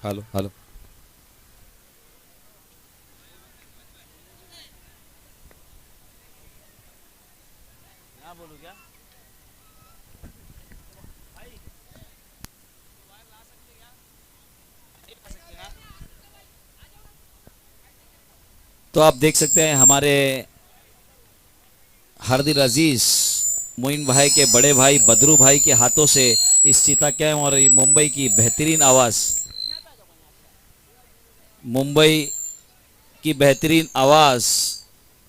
Hello hello. क्या बोलूं क्या? तो आप देख सकते हैं हमारे हार्दिक अजीज मोइन भाई के बड़े भाई बदरू भाई के हाथों से इस चीता कैम और मुंबई की बेहतरीन आवाज़, मुंबई की बेहतरीन आवाज़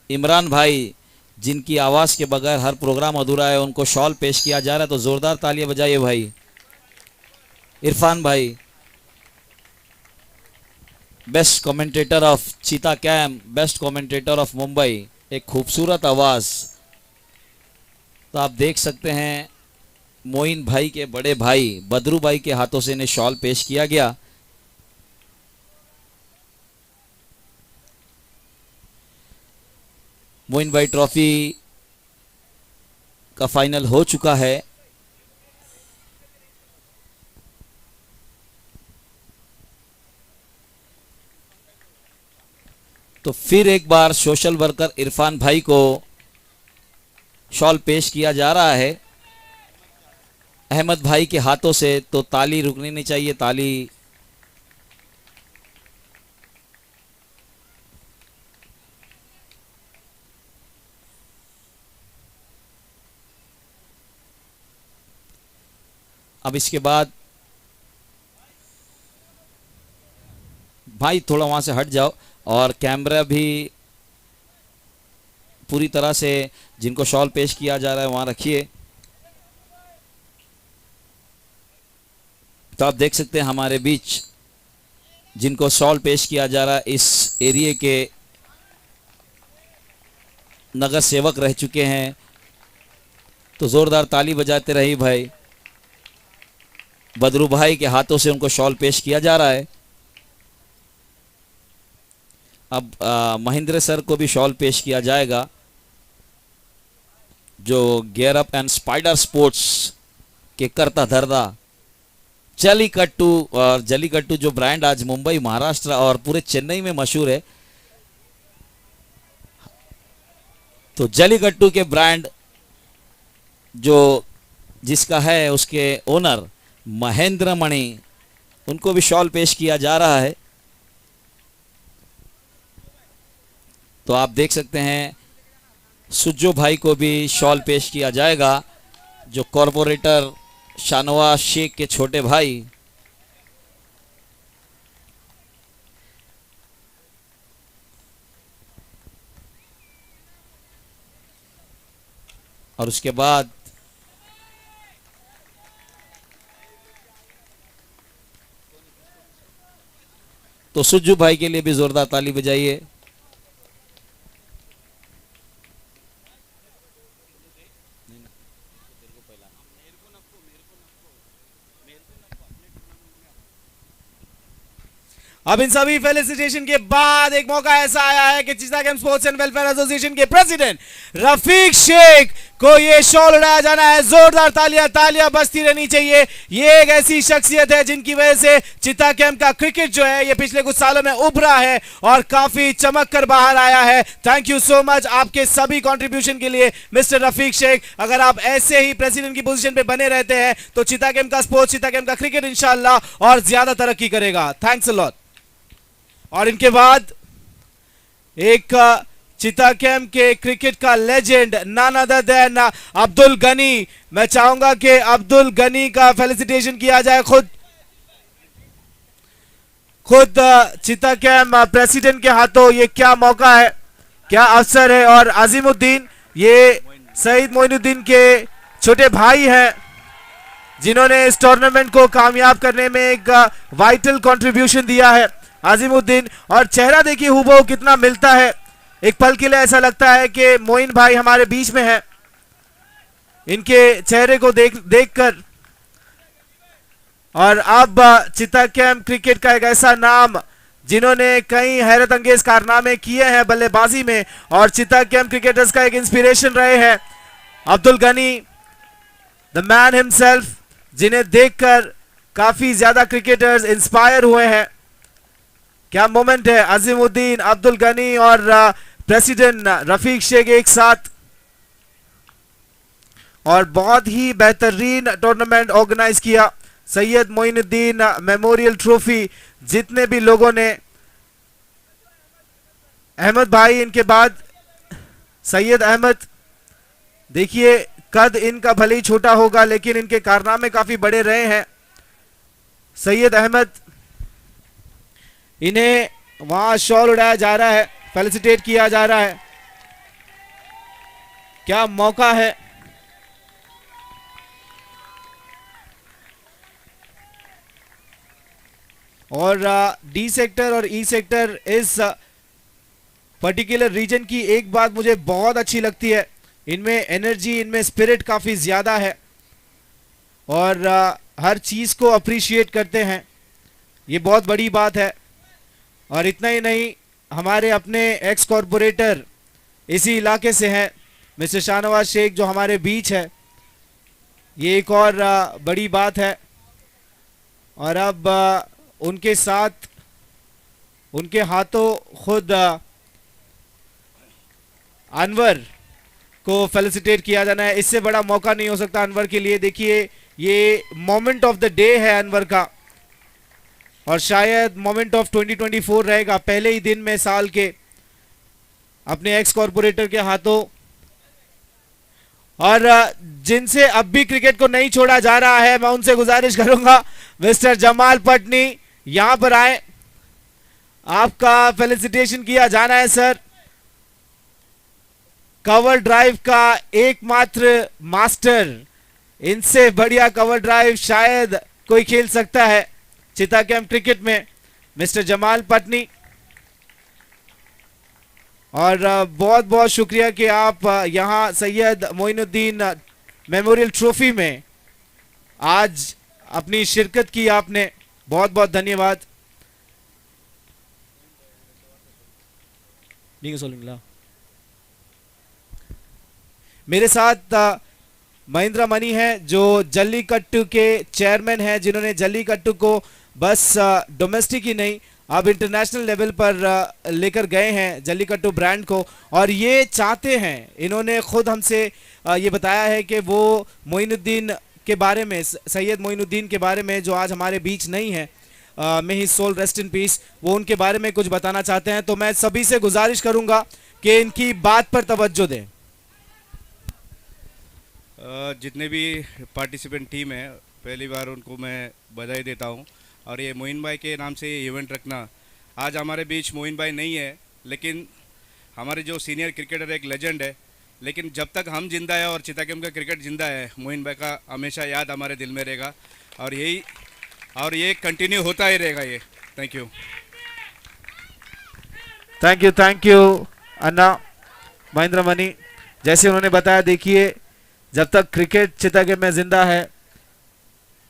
इमरान भाई, जिनकी आवाज़ के बगैर हर प्रोग्राम अधूरा है, उनको शॉल पेश किया जा रहा है। तो ज़ोरदार तालियां बजाइए भाई। इरफान भाई, best commentator of Cheeta Camp, best commentator of Mumbai, एक खूबसूरत आवाज़। तो आप देख सकते हैं मोइन भाई के बड़े भाई बदरू भाई के हाथों से इन्हें शॉल पेश किया गया। मोइन भाई ट्रॉफी का फाइनल हो चुका है। तो फिर एक बार सोशल वर्कर इरफान भाई को शॉल पेश किया जा रहा है अहमद भाई के हाथों से। तो ताली रुकनी नहीं चाहिए, ताली। अब इसके बाद भाई थोड़ा वहां से हट जाओ और कैमरा भी पूरी तरह से जिनको शॉल पेश किया जा रहा है वहां रखिए। तो आप देख सकते हैं हमारे बीच जिनको शॉल पेश किया जा रहा है इस एरिया के नगर सेवक रह चुके हैं। तो जोरदार ताली बजाते रहिए भाई। बदरू भाई के हाथों से उनको शॉल पेश किया जा रहा है। अब महेंद्र सर को भी शॉल पेश किया जाएगा, जो gear up and spider sports के करता धरता जलीकट्टू, और जलीकट्टू जो ब्रांड आज मुंबई, महाराष्ट्र और पूरे चेन्नई में मशहूर है। तो जलीकट्टू के ब्रांड जो जिसका है उसके ओनर महेंद्र मणि, उनको भी शॉल पेश किया जा रहा है। तो आप देख सकते हैं सुज्जो भाई को भी शॉल पेश किया जाएगा, जो कॉरपोरेटर शाहनवाज शेख के छोटे भाई। और उसके बाद तो सुज्जू भाई के लिए भी जोरदार ताली बजाइए। अब इन सभी फेलिसिटेशन के बाद एक मौका ऐसा आया है कि चीता game sports and welfare association के प्रेसिडेंट रफीक शेख को ये शॉल उड़ाया जाना है। जोरदार तालियां तालियां बजती रहनी चाहिए। ये एक ऐसी शख्सियत है जिनकी वजह से चीता कैंप का क्रिकेट जो है ये पिछले कुछ सालों में उभरा है और काफी चमक कर बाहर आया है। थैंक यू सो मच आपके सभी कंट्रीब्यूशन के लिए मिस्टर रफीक शेख। अगर आप ऐसे ही प्रेसिडेंट की पोजीशन पे बने रहते हैं तो चीता कैंप का स्पोर्ट्स, चीता कैंप का क्रिकेट इंशाल्लाह और ज्यादा तरक्की करेगा। Thanks a lot. और इनके बाद एक चीता कैंप के क्रिकेट का legend none other than Abdul Gani. मैं चाहूंगा कि अब्दुल गनी का फेलिसिटेशन किया जाए। खुद चीता कैंप प्रेसिडेंट के हाथों। ये क्या मौका है, क्या अवसर है। और अजीमुद्दीन, ये सईद मोइनुद्दीन के छोटे भाई हैं जिन्होंने इस टूर्नामेंट को कामयाब करने में एक वाइटल कंट्रीब्यूशन दिया है। आजिमुद्दीन, और चेहरा देखिए हुबहू कितना मिलता है। एक पल के लिए ऐसा लगता है कि मोइन भाई हमारे बीच में है। इनके चेहरे को देखकर। और अब चीता कैंप क्रिकेट का एक ऐसा नाम जिन्होंने कई हैरत अंगेज कारनामे किए हैं बल्लेबाजी में और चीता कैंप क्रिकेटर्स का एक इंस्पिरेशन रहे हैं, Abdul Gani the man himself, जिन्हें देखकर काफी ज्यादा क्रिकेटर्स इंस्पायर हुए हैं। क्या मोमेंट है, अजीमुद्दीन, अब्दुल गनी और प्रेसिडेंट रफीक शेख एक साथ, और बहुत ही बेहतरीन टूर्नामेंट ऑर्गेनाइज किया। सैयद मोइनुद्दीन मेमोरियल ट्रॉफी, जितने भी लोगों ने, अहमद भाई इनके बाद सैयद अहमद, देखिए कद इनका भले ही छोटा होगा लेकिन इनके कारनामे काफी बड़े रहे हैं। सैयद अहमद, इन्हें वहां शॉल उड़ाया जा रहा है, फेलिसिटेट किया जा रहा है। क्या मौका है, और डी सेक्टर और ई सेक्टर, इस पर्टिकुलर रीजन की एक बात मुझे बहुत अच्छी लगती है, इनमें एनर्जी, इनमें स्पिरिट काफी ज्यादा है और हर चीज को अप्रिशिएट करते हैं, ये बहुत बड़ी बात है। और इतना ही नहीं, हमारे अपने एक्स कॉरपोरेटर इसी इलाके से हैं, मिस्टर शाहनवाज शेख, जो हमारे बीच है, ये एक और बड़ी बात है। और अब उनके साथ, उनके हाथों खुद अनवर को फेलिसिटेट किया जाना है। इससे बड़ा मौका नहीं हो सकता अनवर के लिए। देखिए ये मोमेंट ऑफ द डे है अनवर का, और शायद मोमेंट ऑफ 2024 रहेगा, पहले ही दिन में साल के, अपने एक्स कॉरपोरेटर के हाथों। और जिनसे अब भी क्रिकेट को नहीं छोड़ा जा रहा है, मैं उनसे गुजारिश करूंगा, मिस्टर जमाल पटनी यहां पर आए, आपका फेलिसिटेशन किया जाना है सर। कवर ड्राइव का एकमात्र मास्टर, इनसे बढ़िया कवर ड्राइव शायद कोई खेल सकता है चिता कैंप क्रिकेट में, मिस्टर जमाल पटनी। और बहुत बहुत शुक्रिया कि आप यहां सैयद मोइनुद्दीन मेमोरियल ट्रॉफी में आज अपनी शिरकत की आपने, बहुत बहुत धन्यवाद। मेरे साथ महेंद्र मनी हैं, जो जल्लीकट्टू के चेयरमैन हैं, जिन्होंने जल्लीकट्टू को बस डोमेस्टिक ही नहीं, अब इंटरनेशनल लेवल पर लेकर गए हैं जल्लीकट्टू ब्रांड को। और ये चाहते हैं, इन्होंने खुद हमसे ये बताया है कि वो मोइनुद्दीन के बारे में, सैयद मोइनुद्दीन के बारे में, जो आज हमारे बीच नहीं है, मे ही सोल रेस्ट इन पीस, वो उनके बारे में कुछ बताना चाहते हैं। तो मैं सभी से गुजारिश करूंगा कि इनकी बात पर तवज्जो दें। जितने भी पार्टिसिपेंट टीम है, पहली बार उनको मैं बधाई देता हूं। और ये मोइन भाई के नाम से ये इवेंट रखना, आज हमारे बीच मोइन भाई नहीं है, लेकिन हमारे जो सीनियर क्रिकेटर एक लेजेंड है, लेकिन जब तक हम जिंदा है और चिता कैंप का क्रिकेट जिंदा है, मोइन भाई का हमेशा याद हमारे दिल में रहेगा, और ये कंटिन्यू होता ही रहेगा ये। Thank you, thank you Anna Mahendra money. जैसे उन्होंने बताया, देखिए जब तक क्रिकेट चिता कैंप में जिंदा है,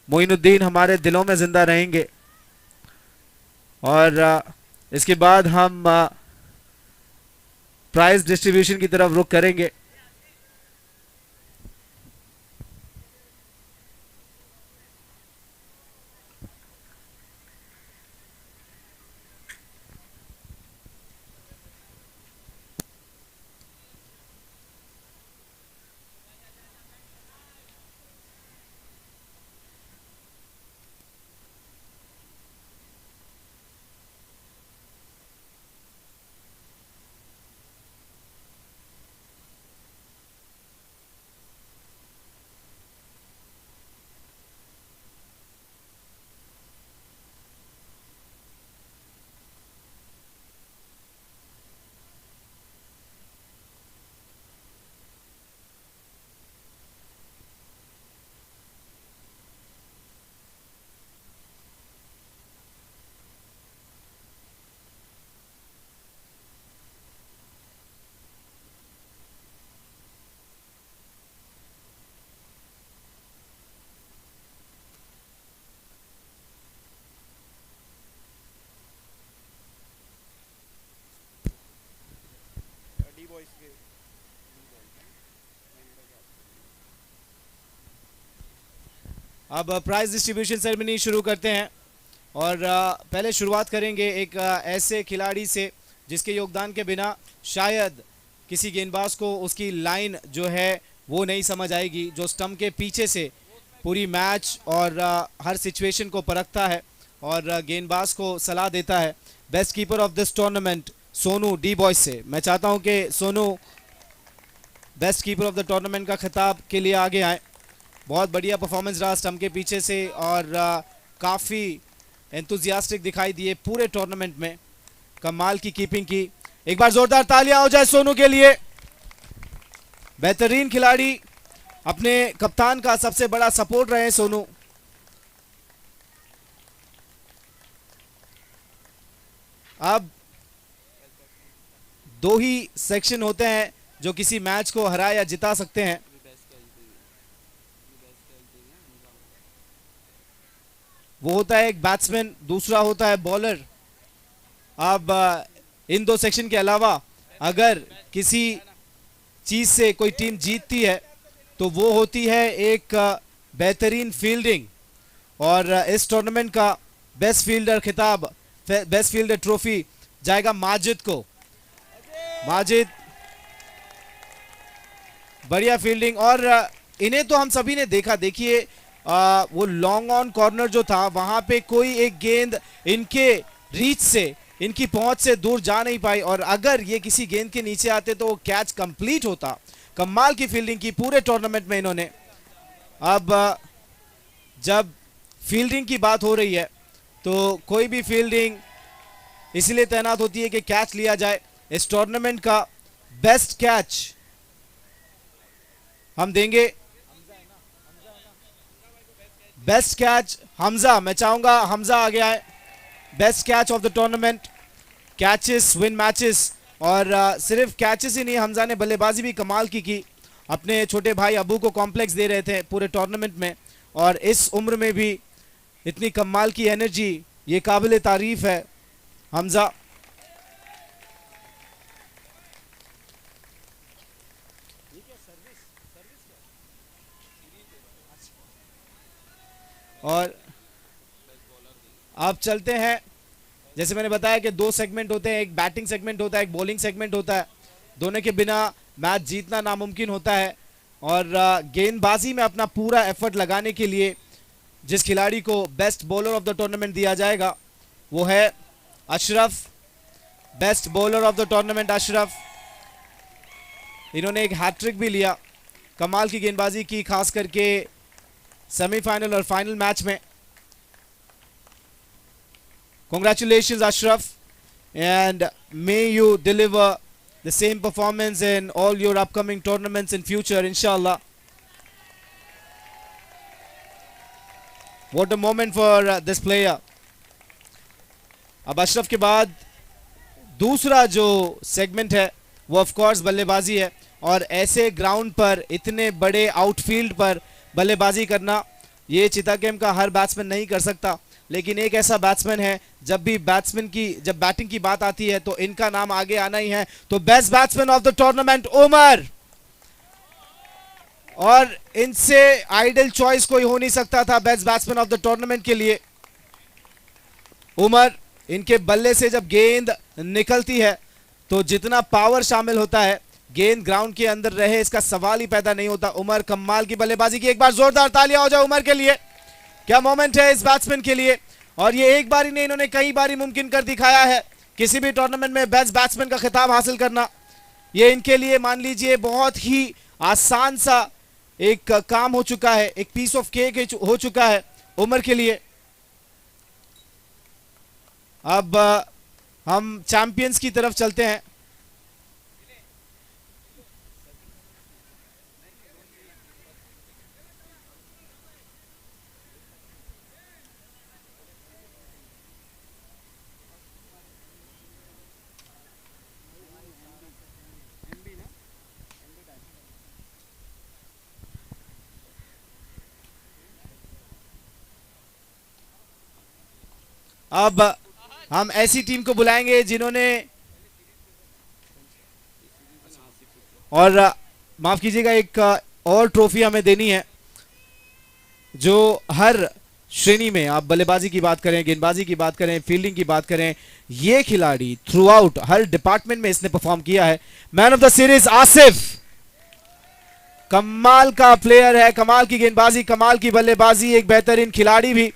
मोइनुद्दीन हमारे दिलों में जिंदा रहेंगे। और इसके बाद हम प्राइज डिस्ट्रीब्यूशन की तरफ रुख करेंगे। अब प्राइज डिस्ट्रीब्यूशन सेरेमनी शुरू करते हैं और पहले शुरुआत करेंगे एक ऐसे खिलाड़ी से जिसके योगदान के बिना शायद किसी गेंदबाज को उसकी लाइन जो है वो नहीं समझ आएगी, जो स्टंप के पीछे से पूरी मैच और हर सिचुएशन को परखता है और गेंदबाज को सलाह देता है। Best keeper of this tournament Sonu D boys से मैं चाहता हूं कि Sonu best keeper of the tournament का खिताब के लिए आगे आए। बहुत बढ़िया परफॉर्मेंस रहा स्टंप के पीछे से और काफ़ी एंथुजियास्टिक दिखाई दिए पूरे टूर्नामेंट में, कमाल की कीपिंग की। एक बार जोरदार तालियां हो जाए सोनू के लिए। बेहतरीन खिलाड़ी, अपने कप्तान का सबसे बड़ा सपोर्ट रहे सोनू। अब दो ही सेक्शन होते हैं जो किसी मैच को हरा या जिता सकते हैं। वो होता है एक बैट्समैन, दूसरा होता है बॉलर। अब इन दो सेक्शन के अलावा अगर किसी चीज से कोई टीम जीतती है तो वो होती है एक बेहतरीन फील्डिंग, और इस टूर्नामेंट का बेस्ट फील्डर खिताब, बेस्ट फील्डर ट्रॉफी जाएगा माजिद को। माजिद बढ़िया फील्डिंग, और इन्हें तो हम सभी ने देखा। देखिए वो लॉन्ग ऑन कॉर्नर जो था वहां पे कोई एक गेंद इनके रीच से, इनकी पहुंच से दूर जा नहीं पाई, और अगर ये किसी गेंद के नीचे आते तो वो कैच कंप्लीट होता। कमाल की फील्डिंग की पूरे टूर्नामेंट में इन्होंने। अब जब फील्डिंग की बात हो रही है तो कोई भी फील्डिंग इसलिए तैनात होती है कि कैच लिया जाए। इस टूर्नामेंट का बेस्ट कैच हम देंगे, बेस्ट कैच हमजा। मैं चाहूंगा हमजा आगे आए। Best catch of the tournament, catches win matches, और सिर्फ कैचेस ही नहीं, हमजा ने बल्लेबाजी भी कमाल की। अपने छोटे भाई अबू को कॉम्प्लेक्स दे रहे थे पूरे टूर्नामेंट में, और इस उम्र में भी इतनी कमाल की एनर्जी, ये काबिल तारीफ है हमजा। और अब चलते हैं, जैसे मैंने बताया कि दो सेगमेंट होते हैं, एक बैटिंग सेगमेंट होता है, एक बॉलिंग सेगमेंट होता है। दोनों के बिना मैच जीतना नामुमकिन होता है, और गेंदबाजी में अपना पूरा एफर्ट लगाने के लिए जिस खिलाड़ी को best bowler of the tournament दिया जाएगा वो है Ashraf. Best bowler of the tournament Ashraf. इन्होंने एक हैट्रिक भी लिया, कमाल की गेंदबाजी की, खास करके सेमीफाइनल और फाइनल मैच में। Congratulations Ashraf, and may you deliver the same performance in all your upcoming tournaments in future, inshallah. What a moment for this player. अब अशरफ के बाद दूसरा जो सेगमेंट है वो ऑफ कोर्स बल्लेबाजी है, और ऐसे ग्राउंड पर इतने बड़े आउटफील्ड पर बल्लेबाजी करना ये चिता गेम का हर बैट्समैन नहीं कर सकता। लेकिन एक ऐसा बैट्समैन है, जब भी जब बैटिंग की बात आती है तो इनका नाम आगे आना ही है। तो best batsman of the tournament Umar, और इनसे आइडल चॉइस कोई हो नहीं सकता था best batsman of the tournament के लिए। उमर, इनके बल्ले से जब गेंद निकलती है तो जितना पावर शामिल होता है, गेंद ग्राउंड के अंदर रहे इसका सवाल ही पैदा नहीं होता। उमर कमाल की बल्लेबाजी की। एक बार जोरदार तालियां हो जाए उमर के लिए। क्या मोमेंट है इस बैट्समैन के लिए, और ये एक बार ही नहीं, इन्होंने कई बार मुमकिन कर दिखाया है किसी भी टूर्नामेंट में बेस्ट बैट्समैन का खिताब हासिल करना। ये इनके लिए मान लीजिए बहुत ही आसान सा एक काम हो चुका है, एक पीस ऑफ केक हो चुका है उमर के लिए। अब हम चैंपियंस की तरफ चलते हैं। अब हम ऐसी टीम को बुलाएंगे जिन्होंने, और माफ कीजिएगा, एक और ट्रॉफी हमें देनी है। जो हर श्रेणी में, आप बल्लेबाजी की बात करें, गेंदबाजी की बात करें, फील्डिंग की बात करें, ये खिलाड़ी थ्रू आउट हर डिपार्टमेंट में इसने परफॉर्म किया है। Man of the series Asif, कमाल का प्लेयर है, कमाल की गेंदबाजी, कमाल की बल्लेबाजी, एक बेहतरीन खिलाड़ी भी।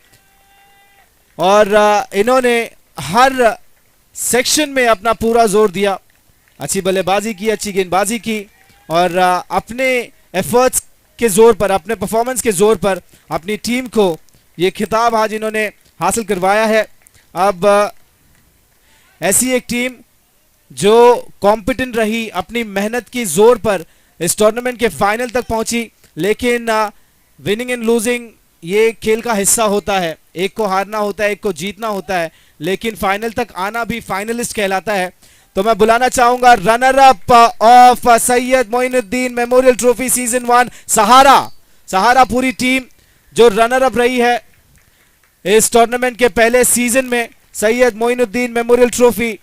और इन्होंने हर सेक्शन में अपना पूरा जोर दिया, अच्छी बल्लेबाजी की, अच्छी गेंदबाजी की, और अपने एफर्ट्स के जोर पर, अपने परफॉर्मेंस के जोर पर अपनी टीम को ये खिताब आज इन्होंने हासिल करवाया है। अब ऐसी एक टीम जो कॉम्पिटेंट रही, अपनी मेहनत की जोर पर इस टूर्नामेंट के फाइनल तक पहुंची, लेकिन विनिंग एंड लूजिंग ये खेल का हिस्सा होता है, एक को हारना होता है, एक को जीतना होता है, लेकिन फाइनल तक आना भी फाइनलिस्ट कहलाता है। तो मैं बुलाना चाहूंगा runner up of Syed Moinuddin memorial trophy season 1 सहारा पूरी टीम जो रनर अप रही है इस टूर्नामेंट के पहले सीजन में। सैयद मोइनुद्दीन मेमोरियल ट्रॉफी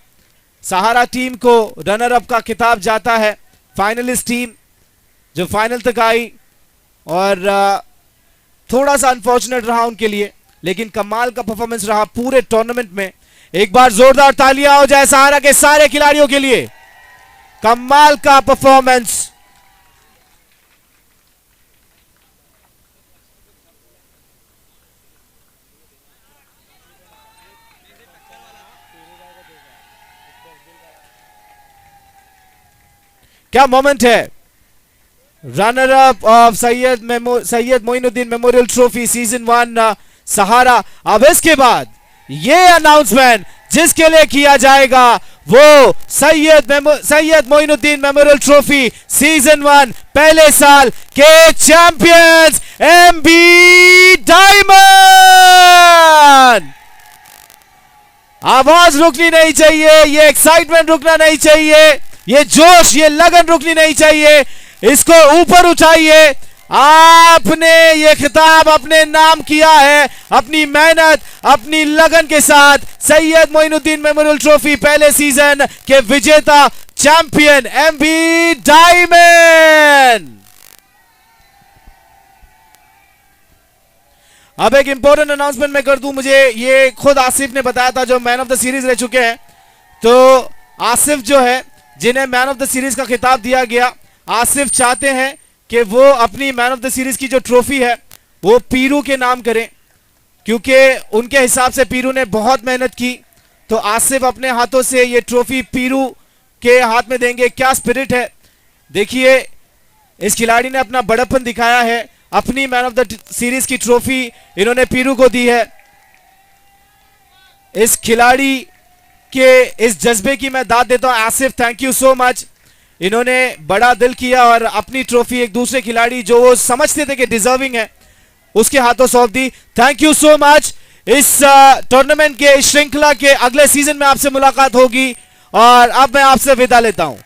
सहारा टीम को रनर अप का खिताब जाता है। फाइनलिस्ट टीम जो फाइनल तक आई, और थोड़ा सा अनफॉर्चुनेट रहा उनके लिए, लेकिन कमाल का परफॉर्मेंस रहा पूरे टूर्नामेंट में। एक बार जोरदार तालियां हो जाए सहारा के सारे खिलाड़ियों के लिए, कमाल का परफॉर्मेंस। क्या मोमेंट है, runner up of Syed Moinuddin memorial trophy season 1 सहारा। अब इसके बाद ये अनाउंसमेंट जिसके लिए किया जाएगा वो Syed Moinuddin memorial trophy season 1 पहले साल के चैंपियंस एमबी डायमंड। आवाज रुकनी नहीं चाहिए, ये एक्साइटमेंट रुकना नहीं चाहिए, ये जोश, ये लगन रुकनी नहीं चाहिए, इसको ऊपर उठाइए। आपने ये खिताब अपने नाम किया है, अपनी मेहनत, अपनी लगन के साथ सैयद मोइनुद्दीन मेमोरियल ट्रॉफी पहले सीजन के विजेता चैंपियन एमबी डायमंड। अब एक इंपॉर्टेंट अनाउंसमेंट मैं कर दूं, मुझे ये खुद आसिफ ने बताया था जो मैन ऑफ द सीरीज रह चुके हैं। तो आसिफ जो है, जिन्हें मैन ऑफ द सीरीज का खिताब दिया गया, आसिफ चाहते हैं कि वो अपनी मैन ऑफ द सीरीज की जो ट्रॉफी है वो पीरू के नाम करें, क्योंकि उनके हिसाब से पीरू ने बहुत मेहनत की। तो आसिफ अपने हाथों से ये ट्रॉफी पीरू के हाथ में देंगे। क्या स्पिरिट है, देखिए इस खिलाड़ी ने अपना बड़प्पन दिखाया है, अपनी मैन ऑफ द सीरीज की ट्रॉफी इन्होंने पीरू को दी है। इस खिलाड़ी के इस जज्बे की मैं दाद देता हूं। Asif, thank you so much. इन्होंने बड़ा दिल किया और अपनी ट्रॉफी एक दूसरे खिलाड़ी जो वो समझते थे कि डिजर्विंग है उसके हाथों सौंप दी। Thank you so much. इस टूर्नामेंट के, इस श्रृंखला के अगले सीजन में आपसे मुलाकात होगी, और अब मैं आपसे विदा लेता हूं।